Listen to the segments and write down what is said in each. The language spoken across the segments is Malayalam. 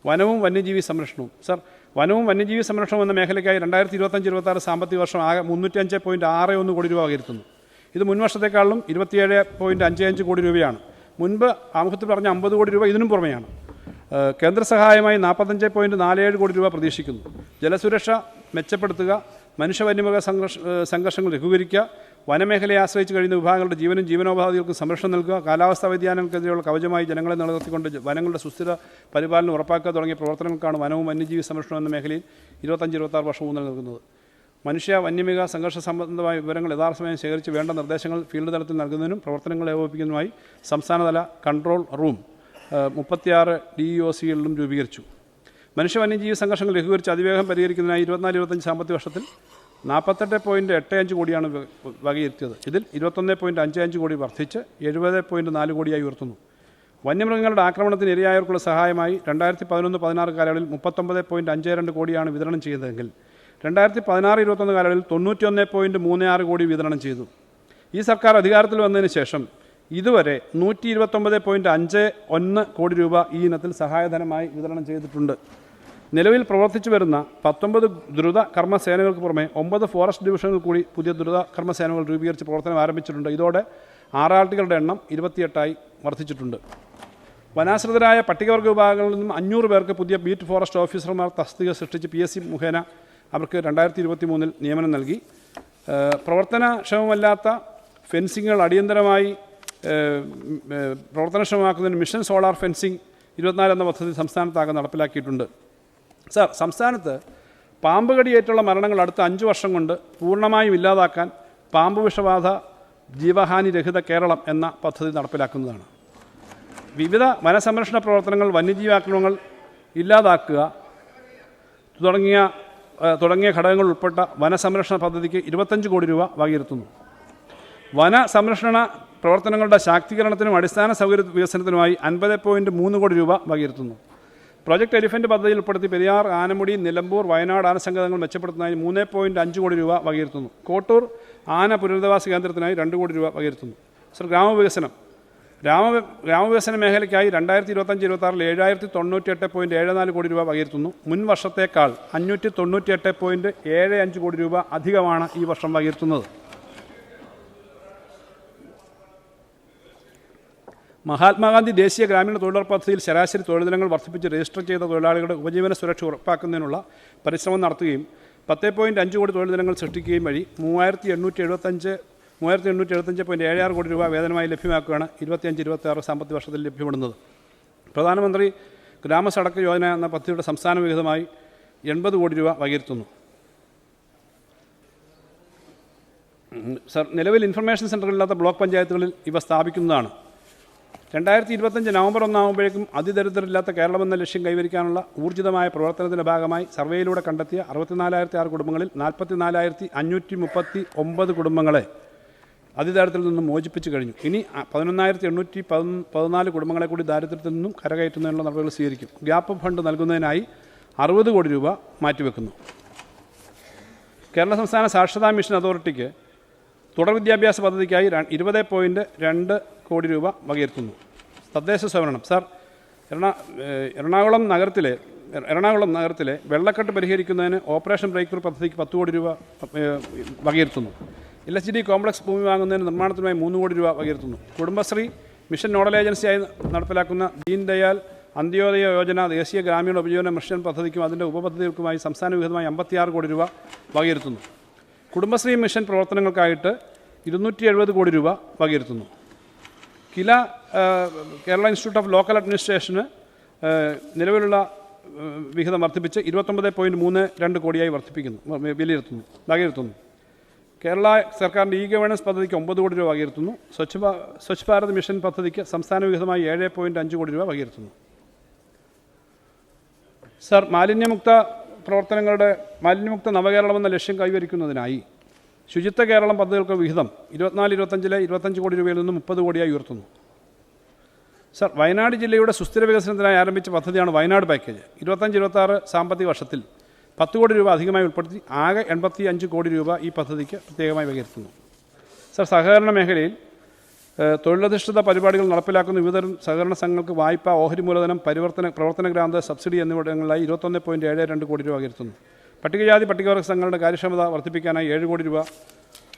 വനവും വന്യജീവി സംരക്ഷണവും. സർ, വനവും വന്യജീവി സംരക്ഷണവും എന്ന മേഖലയ്ക്കായി 2025-26 സാമ്പത്തിക വർഷം ആകെ 305.61 കോടി രൂപ വകയിരുത്തുന്നു. ഇത് മുൻ വർഷത്തെക്കാളും 27.55 കോടി രൂപയാണ്. മുൻപ് ആമുഖത്തിൽ പറഞ്ഞ 50 കോടി രൂപ ഇതിനും പുറമെയാണ്. കേന്ദ്ര സഹായമായി 45.47 കോടി രൂപ പ്രതീക്ഷിക്കുന്നു. ജലസുരക്ഷ മെച്ചപ്പെടുത്തുക, മനുഷ്യ-വന്യമൃഗ സംഘർഷങ്ങൾ ലഘൂകരിക്കുക, വനമേഖലയെ ആശ്രയിച്ച് കഴിയുന്ന വിഭാഗങ്ങളുടെ ജീവനും ജീവനോപാധികൾക്കും സംരക്ഷണം നൽകുക, കാലാവസ്ഥാ വ്യതിയാനങ്ങൾക്കെതിരെയുള്ള കവചമായി ജനങ്ങളെ നിലനിർത്തിക്കൊണ്ട് വനങ്ങളുടെ സുസ്ഥിര പരിപാലനം ഉറപ്പാക്കുക തുടങ്ങിയ പ്രവർത്തനങ്ങൾക്കാണ് വനവും വന്യജീവി സംരക്ഷണം എന്ന മേഖലയിൽ 25-26 വർഷം ഊന്നൽ നൽകുന്നത്. മനുഷ്യ വന്യമൃഗ സംഘർഷ സംബന്ധമായ വിവരങ്ങൾ യഥാസമയം ശേഖരിച്ച് വേണ്ട നിർദ്ദേശങ്ങൾ ഫീൽഡ് തലത്തിൽ നൽകുന്നതിനും പ്രവർത്തനങ്ങൾ ഏകോപിപ്പിക്കുന്നതിനുമായി സംസ്ഥാനതല കൺട്രോൾ റൂം 36 DEOCകളിലും രൂപീകരിച്ചു. മനുഷ്യ വന്യജീവി സംഘർഷങ്ങൾ ലഘൂകരിച്ച് അതിവേഗം പരിഹരിക്കുന്നതിനായി 24-25 സാമ്പത്തിക വർഷത്തിൽ 48.85 കോടിയാണ് വകയിരുത്തിയത്. ഇതിൽ 21.55 കോടി വർദ്ധിച്ച് 70.4 കോടിയായി ഉയർത്തുന്നു. വന്യമൃഗങ്ങളുടെ ആക്രമണത്തിന് ഇരയായവർക്കുള്ള സഹായമായി 2011-16 കാലയളവിൽ 39.52 കോടിയാണ് വിതരണം ചെയ്തതെങ്കിൽ 2016-21 കാലയളവിൽ 91.36 കോടി വിതരണം ചെയ്തു. ഈ സർക്കാർ അധികാരത്തിൽ വന്നതിന് ശേഷം ഇതുവരെ 129.51 കോടി രൂപ ഈ ഇനത്തിൽ സഹായധനമായി വിതരണം ചെയ്തിട്ടുണ്ട്. നിലവിൽ പ്രവർത്തിച്ചു വരുന്ന 19 ദ്രുത കർമ്മസേനകൾക്ക് പുറമെ 9 ഫോറസ്റ്റ് ഡിവിഷനുകൾ കൂടി പുതിയ ദ്രുത കർമ്മസേനകൾ രൂപീകരിച്ച് പ്രവർത്തനം ആരംഭിച്ചിട്ടുണ്ട്. ഇതോടെ ആറാൾട്ടികളുടെ എണ്ണം 28ആയി വർദ്ധിച്ചിട്ടുണ്ട്. വനാശ്രിതരായ പട്ടികവർഗ വിഭാഗങ്ങളിൽ നിന്നും 500 പേർക്ക് പുതിയ ബീറ്റ് ഫോറസ്റ്റ് ഓഫീസർമാർ തസ്തിക സൃഷ്ടിച്ച് PSC മുഖേന അവർക്ക് 2023 നിയമനം നൽകി. പ്രവർത്തനക്ഷമമല്ലാത്ത ഫെൻസിങ്ങുകൾ അടിയന്തരമായി പ്രവർത്തനക്ഷമമാക്കുന്നതിന് മിഷൻ സോളാർ ഫെൻസിംഗ് 24 എന്ന പദ്ധതി സംസ്ഥാനത്താകെ നടപ്പിലാക്കിയിട്ടുണ്ട്. സർ, സംസ്ഥാനത്ത് പാമ്പ് കടിയേറ്റുള്ള മരണങ്ങൾ അടുത്ത 5 വർഷം കൊണ്ട് പൂർണ്ണമായും ഇല്ലാതാക്കാൻ പാമ്പ് വിഷബാധ ജീവഹാനി രഹിത കേരളം എന്ന പദ്ധതി നടപ്പിലാക്കുന്നതാണ്. വിവിധ വനസംരക്ഷണ പ്രവർത്തനങ്ങൾ, വന്യജീവി ആക്രമണങ്ങൾ ഇല്ലാതാക്കുക തുടങ്ങിയ ഘടകങ്ങൾ ഉൾപ്പെട്ട വനസംരക്ഷണ പദ്ധതിക്ക് 25 കോടി രൂപ വകയിരുത്തുന്നു. വനസംരക്ഷണ പ്രവർത്തനങ്ങളുടെ ശാക്തീകരണത്തിനും അടിസ്ഥാന സൗകര്യ വികസനത്തിനുമായി 50.3 കോടി രൂപ വകയിരുത്തുന്നു. പ്രൊജക്ട് എലിഫൻ്റ് പദ്ധതിയിൽ ഉൾപ്പെടുത്തി പെരിയാർ, ആനമുടി, നിലമ്പൂർ, വയനാട് ആനസങ്കേതങ്ങൾ മെച്ചപ്പെടുത്തുന്നതിന് 3.5 കോടി രൂപ വകയിരുത്തുന്നു. കോട്ടൂർ ആന പുനരധിവാസ കേന്ദ്രത്തിനായി 2 കോടി രൂപ വകയിരുത്തുന്നു. സർ, ഗ്രാമവികസന മേഖലയ്ക്കായി 2025-26 798.74 കോടി രൂപ വകയിരുത്തുന്നു. മുൻ വർഷത്തേക്കാൾ 598.75 കോടി രൂപ അധികമാണ് ഈ വർഷം വകയിരുത്തുന്നത്. മഹാത്മാഗാന്ധി ദേശീയ ഗ്രാമീണ തൊഴിലുറപ്പ് പദ്ധതിയിൽ ശരാശരി തൊഴിൽ ദിനങ്ങൾ വർദ്ധിപ്പിച്ച് രജിസ്റ്റർ ചെയ്ത തൊഴിലാളികളുടെ ഉപജീവന സുരക്ഷ ഉറപ്പാക്കുന്നതിനുള്ള പരിശ്രമം നടത്തുകയും 10.5 കോടി തൊഴിൽ ദിനങ്ങൾ സൃഷ്ടിക്കുകയും വഴി 3,875.76 കോടി രൂപ വേതനമായി ലഭ്യമാക്കുകയാണ് 25-26 സാമ്പത്തിക വർഷത്തിൽ ലഭ്യപ്പെടുന്നത്. പ്രധാനമന്ത്രി ഗ്രാമസടക്ക് യോജന എന്ന പദ്ധതിയുടെ സംസ്ഥാന വിഹിതമായി 80 കോടി രൂപ വകയിരുത്തുന്നു. സർ, നിലവിൽ ഇൻഫർമേഷൻ സെൻ്ററുകളില്ലാത്ത ബ്ലോക്ക് പഞ്ചായത്തുകളിൽ ഇവ സ്ഥാപിക്കുന്നതാണ്. 2025 നവംബർ 1 ആകുമ്പോഴേക്കും അതിദരിദ്രരില്ലാത്ത കേരളമെന്ന ലക്ഷ്യം കൈവരിക്കാനുള്ള ഊർജിതമായ പ്രവർത്തനത്തിൻ്റെ ഭാഗമായി സർവേയിലൂടെ കണ്ടെത്തിയ 64,006 കുടുംബങ്ങളിൽ 44,539 കുടുംബങ്ങളെ അതിദാരിദ്ര്യത്തിൽ നിന്നും മോചിപ്പിച്ചു കഴിഞ്ഞു. ഇനി 11,814 കുടുംബങ്ങളെ കൂടി ദാരിദ്ര്യത്തിൽ നിന്നും കരകയറ്റുന്നതിനുള്ള നടപടികൾ സ്വീകരിക്കും. ഗ്യാപ്പ് ഫണ്ട് നൽകുന്നതിനായി 60 കോടി രൂപ മാറ്റിവെക്കുന്നു. കേരള സംസ്ഥാന സാക്ഷരതാ മിഷൻ അതോറിറ്റിക്ക് തുടർ വിദ്യാഭ്യാസ പദ്ധതിക്കായി 20.2 കോടി രൂപ വകയിരുത്തുന്നു. തദ്ദേശ സ്വയംഭരണം. സാർ, എറണാകുളം നഗരത്തിലെ വെള്ളക്കെട്ട് പരിഹരിക്കുന്നതിന് ഓപ്പറേഷൻ ബ്രേക്ക് ത്രൂ പദ്ധതിക്ക് 10 കോടി രൂപ വകയിരുത്തുന്നു. LHD കോംപ്ലക്സ് ഭൂമി വാങ്ങുന്നതിന് നിർമ്മാണത്തിനുമായി 3 കോടി രൂപ വകയിരുത്തുന്നു. കുടുംബശ്രീ മിഷൻ നോഡൽ ഏജൻസിയായി നടപ്പിലാക്കുന്ന ദീൻ ദയാൽ അന്ത്യോദയ യോജന ദേശീയ ഗ്രാമീണ ഉപജീവന മിഷൻ പദ്ധതിക്കും അതിൻ്റെ ഉപപദ്ധതികൾക്കുമായി സംസ്ഥാന വിഹിതമായി 56 കോടി രൂപ വകയിരുത്തുന്നു. കുടുംബശ്രീ മിഷൻ പ്രവർത്തനങ്ങൾക്കായിട്ട് 270 കോടി രൂപ വകയിരുത്തുന്നു. കേരള ഇൻസ്റ്റിറ്റ്യൂട്ട് ഓഫ് ലോക്കൽ അഡ്മിനിസ്ട്രേഷന് നിലവിലുള്ള വിഹിതം വർദ്ധിപ്പിച്ച് 29.32 കോടിയായി വകയിരുത്തുന്നു. കേരള സർക്കാരിൻ്റെ ഗവേണൻസ് പദ്ധതിക്ക് 9 കോടി രൂപ വകയിരുത്തുന്നു. സ്വച്ഛ് ഭാരത് മിഷൻ പദ്ധതിക്ക് സംസ്ഥാന വിഹിതമായി 7.5 കോടി രൂപ വകയിരുത്തുന്നു. സർ, മാലിന്യമുക്ത നവകേരളം എന്ന ലക്ഷ്യം കൈവരിക്കുന്നതിനായി ശുചിത്വ കേരളം പദ്ധതികൾക്ക് വിഹിതം 24-25 25 കോടി രൂപയിൽ നിന്ന് 30 കോടിയായി ഉയർത്തുന്നു. സർ, വയനാട് ജില്ലയുടെ സുസ്ഥിര വികസനത്തിനായി ആരംഭിച്ച പദ്ധതിയാണ് വയനാട് പാക്കേജ്. 25-26 സാമ്പത്തിക വർഷത്തിൽ 10 കോടി രൂപ അധികമായി ഉൾപ്പെടുത്തി ആകെ 85 കോടി രൂപ ഈ പദ്ധതിക്ക് പ്രത്യേകമായി വകയിരുത്തുന്നു. സർ, സഹകരണ മേഖലയിൽ തൊഴിലധിഷ്ഠിത പരിപാടികൾ നടപ്പിലാക്കുന്ന വിവിധതരം സഹകരണ സംഘങ്ങൾക്ക് വായ്പ, ഓഹരി മൂലധനം, പ്രവർത്തന ഗ്രാന്റ്, സബ്സിഡി എന്നിവിടങ്ങളിലായി 21.72 കോടി രൂപ വകയിരുത്തുന്നു. പട്ടികജാതി പട്ടികവർഗ സംഘങ്ങളുടെ കാര്യക്ഷമത വർദ്ധിപ്പിക്കാനായി 7 കോടി രൂപ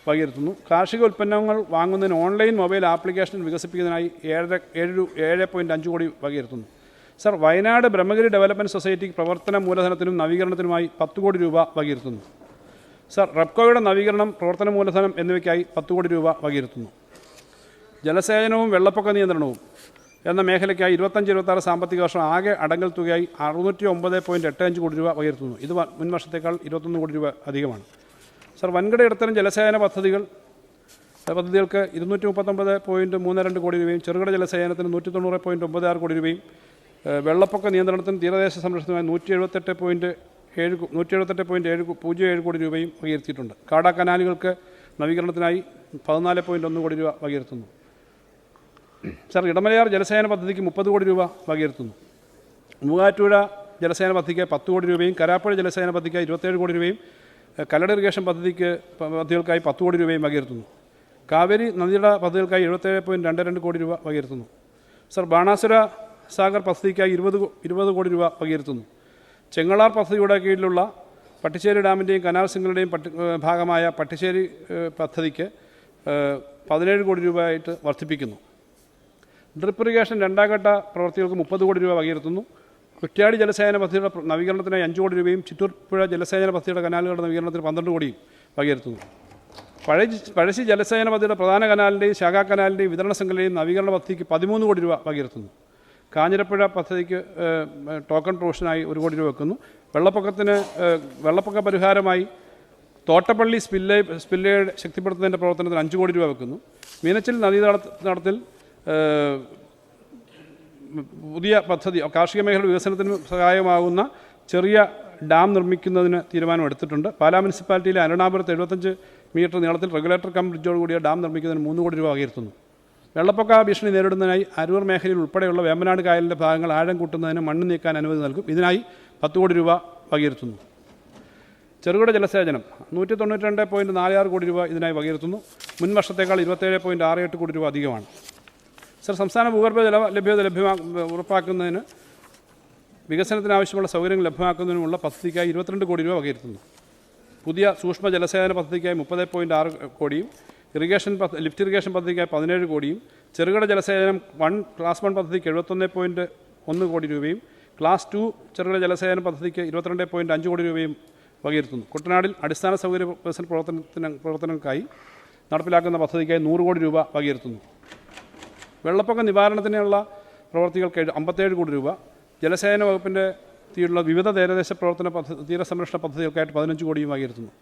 വകയിരുത്തുന്നു. കാർഷിക ഉൽപ്പന്നങ്ങൾ വാങ്ങുന്നതിന് ഓൺലൈൻ മൊബൈൽ ആപ്ലിക്കേഷൻ വികസിപ്പിക്കുന്നതിനായി 7.5 കോടി വകയിരുത്തുന്നു. സർ, വയനാട് ബ്രഹ്മഗിരി ഡെവലപ്മെൻറ്റ് സൊസൈറ്റിക്ക് പ്രവർത്തന മൂലധനത്തിനും നവീകരണത്തിനുമായി 10 കോടി രൂപ വകയിരുത്തുന്നു. സർ, റെപ്കോയുടെ നവീകരണം, പ്രവർത്തന മൂലധനം എന്നിവയ്ക്കായി 10 കോടി രൂപ വകയിരുത്തുന്നു. ജലസേചനവും വെള്ളപ്പൊക്ക നിയന്ത്രണവും എന്ന മേഖലയ്ക്കായി 25-26 സാമ്പത്തിക വർഷം ആകെ അടങ്കൽ തുകയായി 609.85 കോടി രൂപ വകയിരുത്തുന്നു. ഇത് മുൻ വർഷത്തേക്കാൾ 21 കോടി രൂപ അധികമാണ്. സർ, വൻകിട ഇടത്തരം ജലസേചന പദ്ധതികൾക്ക് 239.32 കോടി രൂപയും, ചെറുകിട ജലസേചനത്തിന് 190.96 കോടി രൂപയും, വെള്ളപ്പൊക്ക നിയന്ത്രണത്തിന് തീരദേശ സംരക്ഷണത്തിനായി 178.07 കോടി രൂപയും വകയിരുത്തിയിട്ടുണ്ട്. കാടാ കനാലുകൾക്ക് നവീകരണത്തിനായി 14.1 കോടി രൂപ വകയിരുത്തുന്നു. സർ, ഇടമലയാർ ജലസേചന പദ്ധതിക്ക് 30 കോടി രൂപ വകയിരുത്തുന്നു. മൂവാറ്റുപുഴ ജലസേചന പദ്ധതിക്ക് 10 കോടി രൂപയും, കരാപ്പുഴ ജലസേചന പദ്ധതിക്കായി 27 കോടി രൂപയും, കല്ലട ഇറിഗേഷൻ പദ്ധതികൾക്കായി 10 കോടി രൂപയും വകയിരുത്തുന്നു. കാവേരി നദിയുടെ പദ്ധതികൾക്കായി 77.22 കോടി രൂപ വകയിരുത്തുന്നു. സർ, ബാണാസുര സാഗർ പദ്ധതിക്കായി 20 കോടി രൂപ വകയിരുത്തുന്നു. ചെങ്ങളാർ പദ്ധതിയുടെ കീഴിലുള്ള പട്ടിശ്ശേരി ഡാമിൻ്റെയും കനാൽ സിംഗിളുടെയും ഭാഗമായ പട്ടിശ്ശേരി പദ്ധതിക്ക് 17 കോടി രൂപയായിട്ട് വർദ്ധിപ്പിക്കുന്നു. ഡ്രിപ്പ് ഇറിഗേഷൻ രണ്ടാം ഘട്ട പ്രവൃത്തികൾക്ക് 30 കോടി രൂപ വകയിരുത്തുന്നു. കുറ്റ്യാടി ജലസേചന പദ്ധതിയുടെ നവീകരണത്തിനായി 5 കോടി രൂപയും, ചിറ്റൂർ പുഴ ജലസേചന പദ്ധതിയുടെ കനാലുകളുടെ നവീകരണത്തിന് 12 കോടിയും വകയിരുത്തുന്നു. പഴശ്ശി ജലസേചന പദ്ധതിയുടെ പ്രധാന കനാലിൻ്റെയും ശാഖാ കനാലിൻ്റെയും വിതരണ ശൃംഖലയുടെയും നവീകരണ പദ്ധതിക്ക് 13 കോടി രൂപ വകയിരുത്തുന്നു. കാഞ്ഞിരപ്പുഴ പദ്ധതിക്ക് ടോക്കൺ പ്രൊവിഷനായി 1 കോടി രൂപ വെക്കുന്നു. വെള്ളപ്പൊക്ക പരിഹാരമായി തോട്ടപ്പള്ളി സ്പില്ലേ ശക്തിപ്പെടുത്തുന്നതിൻ്റെ പ്രവർത്തനത്തിന് 5 കോടി രൂപ വെക്കുന്നു. മീനച്ചിൽ നദീതടത്തിൽ പുതിയ പദ്ധതി കാർഷിക മേഖല വികസനത്തിന് സഹായമാകുന്ന ചെറിയ ഡാം നിർമ്മിക്കുന്നതിന് തീരുമാനമെടുത്തിട്ടുണ്ട്. പാലാ മുനിസിപ്പാലിറ്റിയിലെ അരുണാപുരത്ത് 75 മീറ്റർ നീളത്തിൽ റെഗുലേറ്റർ കം ബ്രിഡ്ജോട് കൂടിയ ഡാം നിർമ്മിക്കുന്നതിന് 3 കോടി രൂപ വകയിരുത്തുന്നു. വെള്ളപ്പൊക്ക ഭീഷണി നേരിടുന്നതിനായി അരൂർ മേഖലയിൽ ഉൾപ്പെടെയുള്ള വേമ്പനാട് കായലിൻ്റെ ഭാഗങ്ങൾ ആഴം കൂട്ടുന്നതിന് മണ്ണ് നീക്കാൻ അനുമതി നൽകും. ഇതിനായി 10 കോടി രൂപ വകയിരുത്തുന്നു. ചെറുകിട ജലസേചനം 192.46 കോടി രൂപ ഇതിനായി വകയിരുത്തുന്നു. മുൻ വർഷത്തേക്കാൾ 27.68 കോടി രൂപ അധികമാണ്. സർ, സംസ്ഥാന ഭൂഗർഭ ജല ലഭ്യത ഉറപ്പാക്കുന്നതിന് വികസനത്തിനാവശ്യമുള്ള സൗകര്യങ്ങൾ ലഭ്യമാക്കുന്നതിനുമുള്ള പദ്ധതിക്കായി 22 കോടി രൂപ വകയിരുത്തുന്നു. പുതിയ സൂക്ഷ്മ ജലസേചന പദ്ധതിക്കായി 30.6 കോടിയും, ലിഫ്റ്റ് ഇറിഗേഷൻ പദ്ധതിക്കായി 17 കോടിയും, ചെറുകിട ജലസേചനം ക്ലാസ് 1 പദ്ധതിക്ക് 71.1 കോടി രൂപയും, ക്ലാസ് 2 ചെറുകിട ജലസേചന പദ്ധതിക്ക് 22.5 കോടി രൂപയും വകയിരുത്തുന്നു. കുട്ടനാടിൽ അടിസ്ഥാന സൗകര്യ വികസന പ്രവർത്തനങ്ങൾക്കായി നടപ്പിലാക്കുന്ന പദ്ധതിക്കായി 100 കോടി രൂപ വകയിരുത്തുന്നു. വെള്ളപ്പൊക്ക നിവാരണത്തിനുള്ള പ്രവൃത്തികൾക്ക് 57 കോടി രൂപ, ജലസേചന വകുപ്പിൻ്റെ കീഴിലുള്ള വിവിധ തീരദേശ തീരസംരക്ഷണ പദ്ധതികൾക്കായിട്ട് 15 കോടിയും വകയിരുത്തുന്നു.